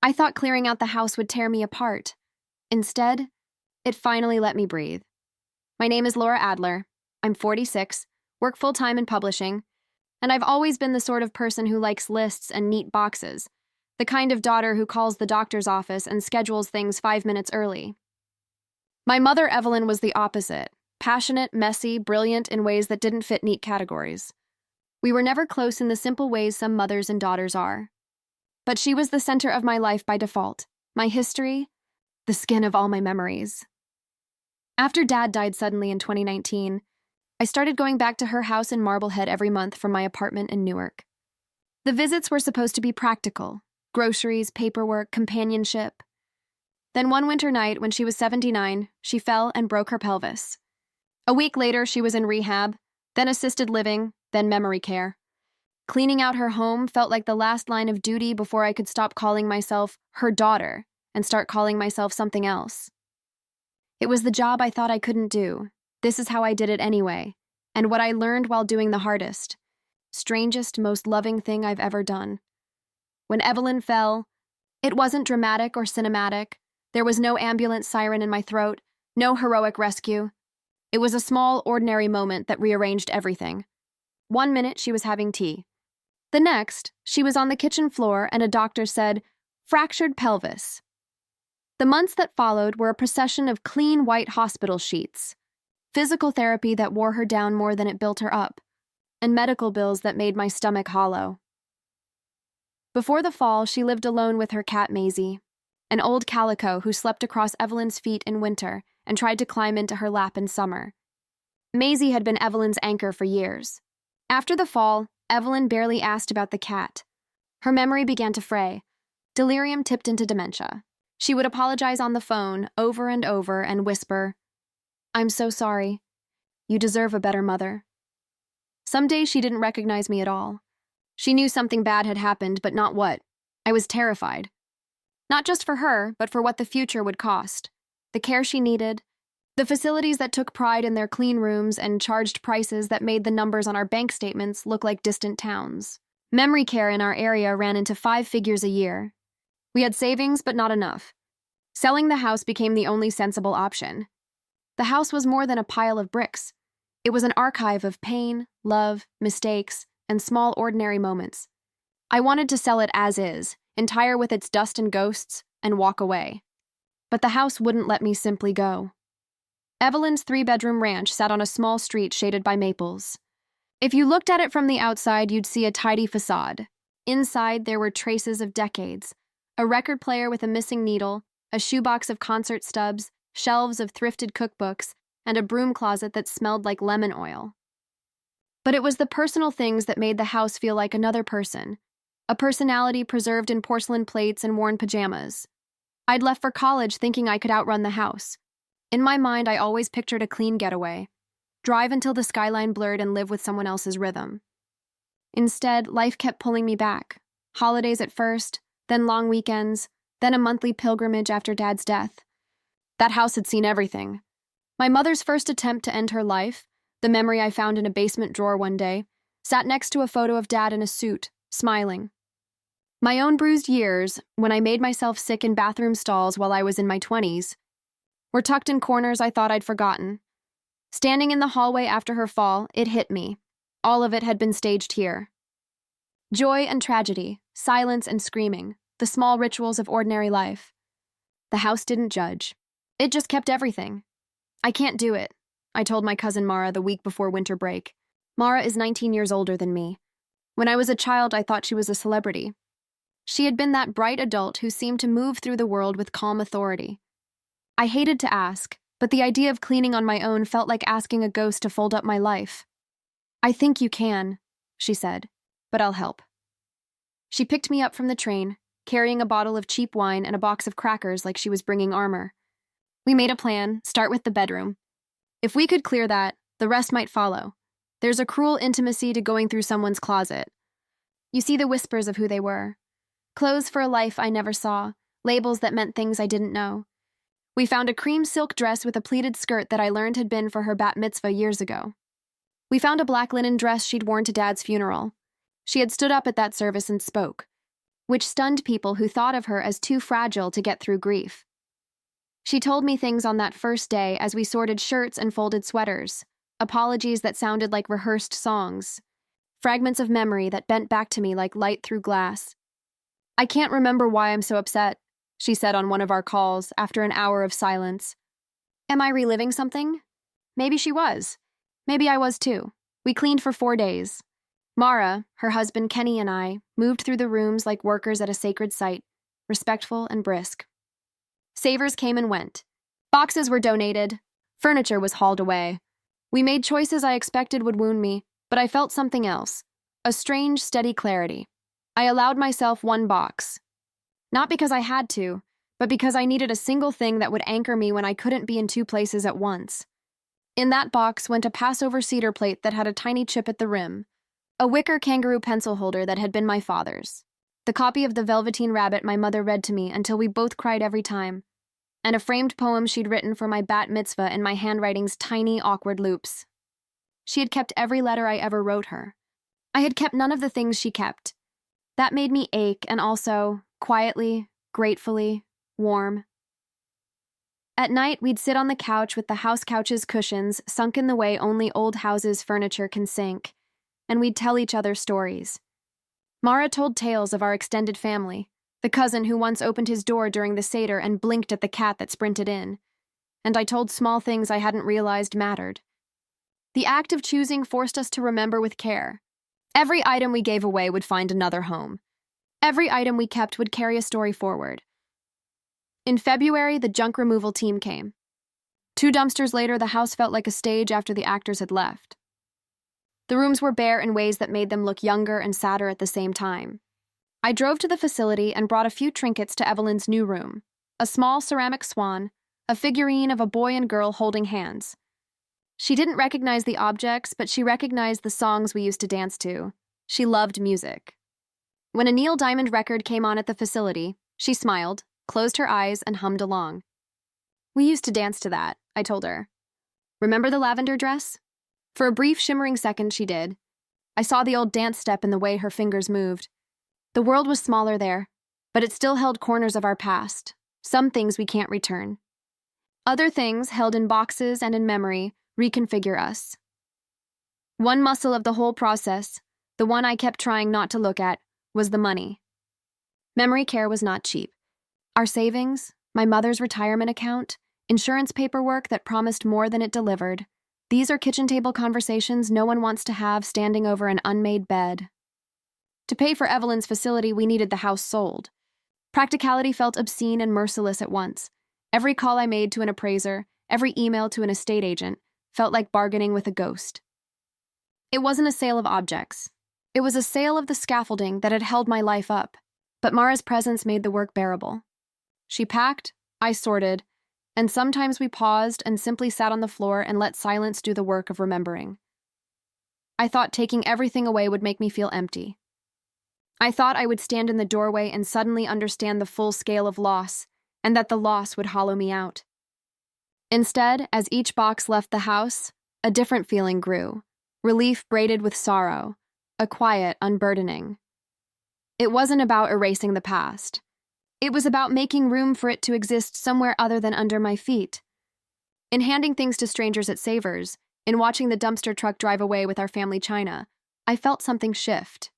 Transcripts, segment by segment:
I thought clearing out the house would tear me apart. Instead, it finally let me breathe. My name is Laura Adler. I'm 46, work full-time in publishing, and I've always been the sort of person who likes lists and neat boxes, the kind of daughter who calls the doctor's office and schedules things 5 minutes early. My mother, Evelyn, was the opposite, passionate, messy, brilliant in ways that didn't fit neat categories. We were never close in the simple ways some mothers and daughters are. But she was the center of my life by default, my history, the skin of all my memories. After Dad died suddenly in 2019, I started going back to her house in Marblehead every month from my apartment in Newark. The visits were supposed to be practical: groceries, paperwork, companionship. Then one winter night, when she was 79, she fell and broke her pelvis. A week later, she was in rehab, then assisted living, then memory care. Cleaning out her home felt like the last line of duty before I could stop calling myself her daughter and start calling myself something else. It was the job I thought I couldn't do. This is how I did it anyway, and what I learned while doing the hardest, strangest, most loving thing I've ever done. When Evelyn fell, it wasn't dramatic or cinematic. There was no ambulance siren in my throat, no heroic rescue. It was a small, ordinary moment that rearranged everything. 1 minute, she was having tea. The next, she was on the kitchen floor and a doctor said, "Fractured pelvis." The months that followed were a procession of clean white hospital sheets, physical therapy that wore her down more than it built her up, and medical bills that made my stomach hollow. Before the fall, she lived alone with her cat Maisie, an old calico who slept across Evelyn's feet in winter and tried to climb into her lap in summer. Maisie had been Evelyn's anchor for years. After the fall, Evelyn barely asked about the cat. Her memory began to fray. Delirium tipped into dementia. She would apologize on the phone over and over and whisper, "I'm so sorry. You deserve a better mother." Some days she didn't recognize me at all. She knew something bad had happened, but not what. I was terrified. Not just for her, but for what the future would cost. The care she needed, the facilities that took pride in their clean rooms and charged prices that made the numbers on our bank statements look like distant towns. Memory care in our area ran into 5 figures a year. We had savings, but not enough. Selling the house became the only sensible option. The house was more than a pile of bricks. It was an archive of pain, love, mistakes, and small ordinary moments. I wanted to sell it as is, entire with its dust and ghosts, and walk away. But the house wouldn't let me simply go. Evelyn's 3-bedroom ranch sat on a small street shaded by maples. If you looked at it from the outside, you'd see a tidy facade. Inside, there were traces of decades: a record player with a missing needle, a shoebox of concert stubs, shelves of thrifted cookbooks, and a broom closet that smelled like lemon oil. But it was the personal things that made the house feel like another person, a personality preserved in porcelain plates and worn pajamas. I'd left for college thinking I could outrun the house. In my mind, I always pictured a clean getaway. Drive until the skyline blurred and live with someone else's rhythm. Instead, life kept pulling me back. Holidays at first, then long weekends, then a monthly pilgrimage after Dad's death. That house had seen everything. My mother's first attempt to end her life, the memory I found in a basement drawer one day, sat next to a photo of Dad in a suit, smiling. My own bruised years, when I made myself sick in bathroom stalls while I was in my 20s, were tucked in corners I thought I'd forgotten. Standing in the hallway after her fall, it hit me. All of it had been staged here. Joy and tragedy, silence and screaming, the small rituals of ordinary life. The house didn't judge. It just kept everything. "I can't do it," I told my cousin Mara the week before winter break. Mara is 19 years older than me. When I was a child, I thought she was a celebrity. She had been that bright adult who seemed to move through the world with calm authority. I hated to ask, but the idea of cleaning on my own felt like asking a ghost to fold up my life. "I think you can," she said, "but I'll help." She picked me up from the train, carrying a bottle of cheap wine and a box of crackers like she was bringing armor. We made a plan: start with the bedroom. If we could clear that, the rest might follow. There's a cruel intimacy to going through someone's closet. You see the whispers of who they were. Clothes for a life I never saw, labels that meant things I didn't know. We found a cream silk dress with a pleated skirt that I learned had been for her bat mitzvah years ago. We found a black linen dress she'd worn to Dad's funeral. She had stood up at that service and spoke. which stunned people who thought of her as too fragile to get through grief. She told me things on that first day as we sorted shirts and folded sweaters, apologies that sounded like rehearsed songs, fragments of memory that bent back to me like light through glass. "I can't remember why I'm so upset," she said on one of our calls after an hour of silence. Am I reliving something? Maybe she was. Maybe I was too. We cleaned for 4 days. Mara, her husband Kenny, and I moved through the rooms like workers at a sacred site, respectful and brisk. Savers came and went. Boxes were donated. Furniture was hauled away. We made choices I expected would wound me, but I felt something else. A strange, steady clarity. I allowed myself one box. Not because I had to, but because I needed a single thing that would anchor me when I couldn't be in 2 places at once. In that box went a Passover cedar plate that had a tiny chip at the rim, a wicker kangaroo pencil holder that had been my father's, the copy of The Velveteen Rabbit my mother read to me until we both cried every time, and a framed poem she'd written for my bat mitzvah in my handwriting's tiny, awkward loops. She had kept every letter I ever wrote her. I had kept none of the things she kept. That made me ache and also, quietly, gratefully, warm. At night, we'd sit on the couch with the house couch's cushions sunk in the way only old houses' furniture can sink, and we'd tell each other stories. Mara told tales of our extended family, the cousin who once opened his door during the Seder and blinked at the cat that sprinted in, and I told small things I hadn't realized mattered. The act of choosing forced us to remember with care. Every item we gave away would find another home. Every item we kept would carry a story forward. In February, the junk removal team came. 2 dumpsters later, the house felt like a stage after the actors had left. The rooms were bare in ways that made them look younger and sadder at the same time. I drove to the facility and brought a few trinkets to Evelyn's new room, a small ceramic swan, a figurine of a boy and girl holding hands. She didn't recognize the objects, but she recognized the songs we used to dance to. She loved music. When a Neil Diamond record came on at the facility, she smiled, closed her eyes, and hummed along. "We used to dance to that," I told her. "Remember the lavender dress?" For a brief, shimmering second, she did. I saw the old dance step in the way her fingers moved. The world was smaller there, but it still held corners of our past, some things we can't return. Other things, held in boxes and in memory, reconfigure us. One muscle of the whole process, the one I kept trying not to look at, was the money. Memory care was not cheap. Our savings, my mother's retirement account, insurance paperwork that promised more than it delivered, these are kitchen table conversations no one wants to have standing over an unmade bed. To pay for Evelyn's facility, we needed the house sold. Practicality felt obscene and merciless at once. Every call I made to an appraiser, every email to an estate agent, felt like bargaining with a ghost. It wasn't a sale of objects. It was a sale of the scaffolding that had held my life up, but Mara's presence made the work bearable. She packed, I sorted, and sometimes we paused and simply sat on the floor and let silence do the work of remembering. I thought taking everything away would make me feel empty. I thought I would stand in the doorway and suddenly understand the full scale of loss, and that the loss would hollow me out. Instead, as each box left the house, a different feeling grew, relief braided with sorrow, a quiet unburdening. It wasn't about erasing the past. It was about making room for it to exist somewhere other than under my feet. In handing things to strangers at Savers, in watching the dumpster truck drive away with our family china, I felt something shift.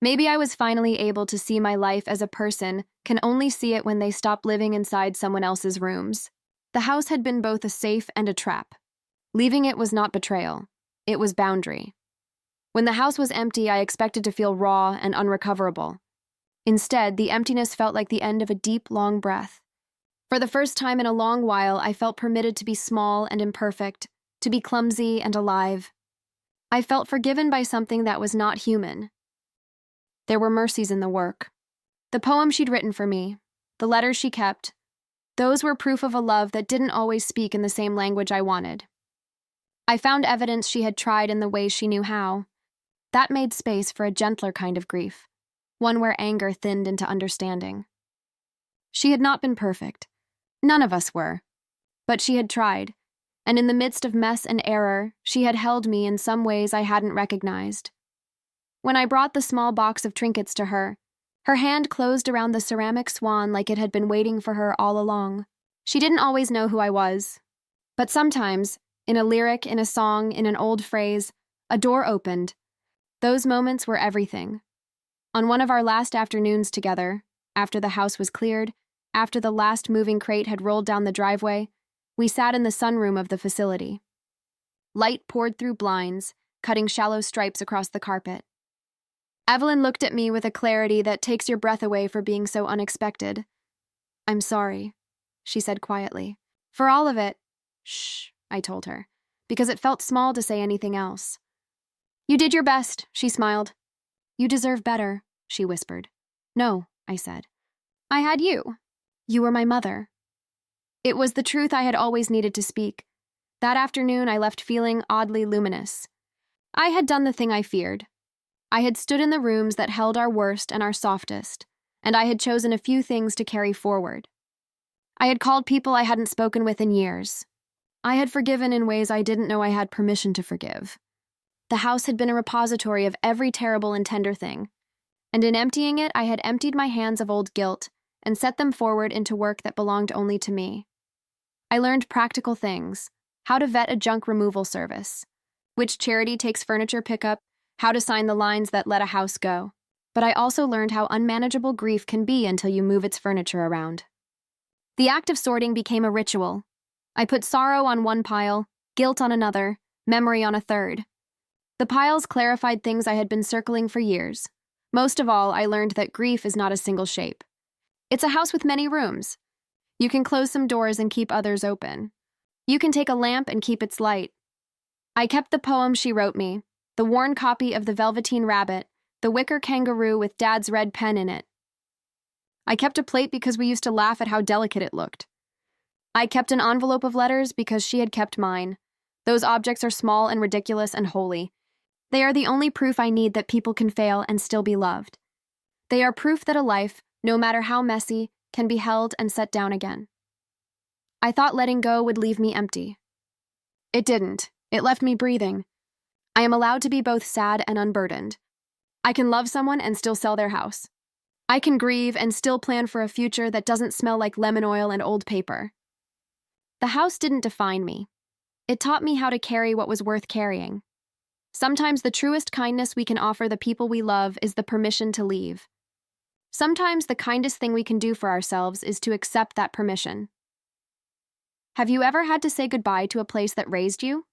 Maybe I was finally able to see my life as a person can only see it when they stop living inside someone else's rooms. The house had been both a safe and a trap. Leaving it was not betrayal. It was boundary. When the house was empty, I expected to feel raw and unrecoverable. Instead, the emptiness felt like the end of a deep, long breath. For the first time in a long while, I felt permitted to be small and imperfect, to be clumsy and alive. I felt forgiven by something that was not human. There were mercies in the work. The poem she'd written for me, the letters she kept, those were proof of a love that didn't always speak in the same language I wanted. I found evidence she had tried in the ways she knew how. That made space for a gentler kind of grief, one where anger thinned into understanding. She had not been perfect. None of us were. But she had tried, and in the midst of mess and error, she had held me in some ways I hadn't recognized. When I brought the small box of trinkets to her, Her hand closed around the ceramic swan like it had been waiting for her all along. She didn't always know who I was, but sometimes, in a lyric, in a song, in an old phrase, a door opened. Those moments were everything. On one of our last afternoons together, after the house was cleared, after the last moving crate had rolled down the driveway, we sat in the sunroom of the facility. Light poured through blinds, cutting shallow stripes across the carpet. Evelyn looked at me with a clarity that takes your breath away for being so unexpected. "I'm sorry," she said quietly. "For all of it." "Shh," I told her, because it felt small to say anything else. "You did your best," she smiled. "You deserve better," she whispered. "No," I said. "I had you. You were my mother." It was the truth I had always needed to speak. That afternoon I left feeling oddly luminous. I had done the thing I feared. I had stood in the rooms that held our worst and our softest, and I had chosen a few things to carry forward. I had called people I hadn't spoken with in years. I had forgiven in ways I didn't know I had permission to forgive. The house had been a repository of every terrible and tender thing, and in emptying it, I had emptied my hands of old guilt and set them forward into work that belonged only to me. I learned practical things: how to vet a junk removal service, which charity takes furniture pickup, how to sign the lines that let a house go. But I also learned how unmanageable grief can be until you move its furniture around. The act of sorting became a ritual. I put sorrow on one pile, guilt on another, memory on a third. The piles clarified things I had been circling for years. Most of all, I learned that grief is not a single shape. It's a house with many rooms. You can close some doors and keep others open. You can take a lamp and keep its light. I kept the poem she wrote me, the worn copy of The Velveteen Rabbit, the wicker kangaroo with Dad's red pen in it. I kept a plate because we used to laugh at how delicate it looked. I kept an envelope of letters because she had kept mine. Those objects are small and ridiculous and holy. They are the only proof I need that people can fail and still be loved. They are proof that a life, no matter how messy, can be held and set down again. I thought letting go would leave me empty. It didn't. It left me breathing. I am allowed to be both sad and unburdened. I can love someone and still sell their house. I can grieve and still plan for a future that doesn't smell like lemon oil and old paper. The house didn't define me. It taught me how to carry what was worth carrying. Sometimes the truest kindness we can offer the people we love is the permission to leave. Sometimes the kindest thing we can do for ourselves is to accept that permission. Have you ever had to say goodbye to a place that raised you?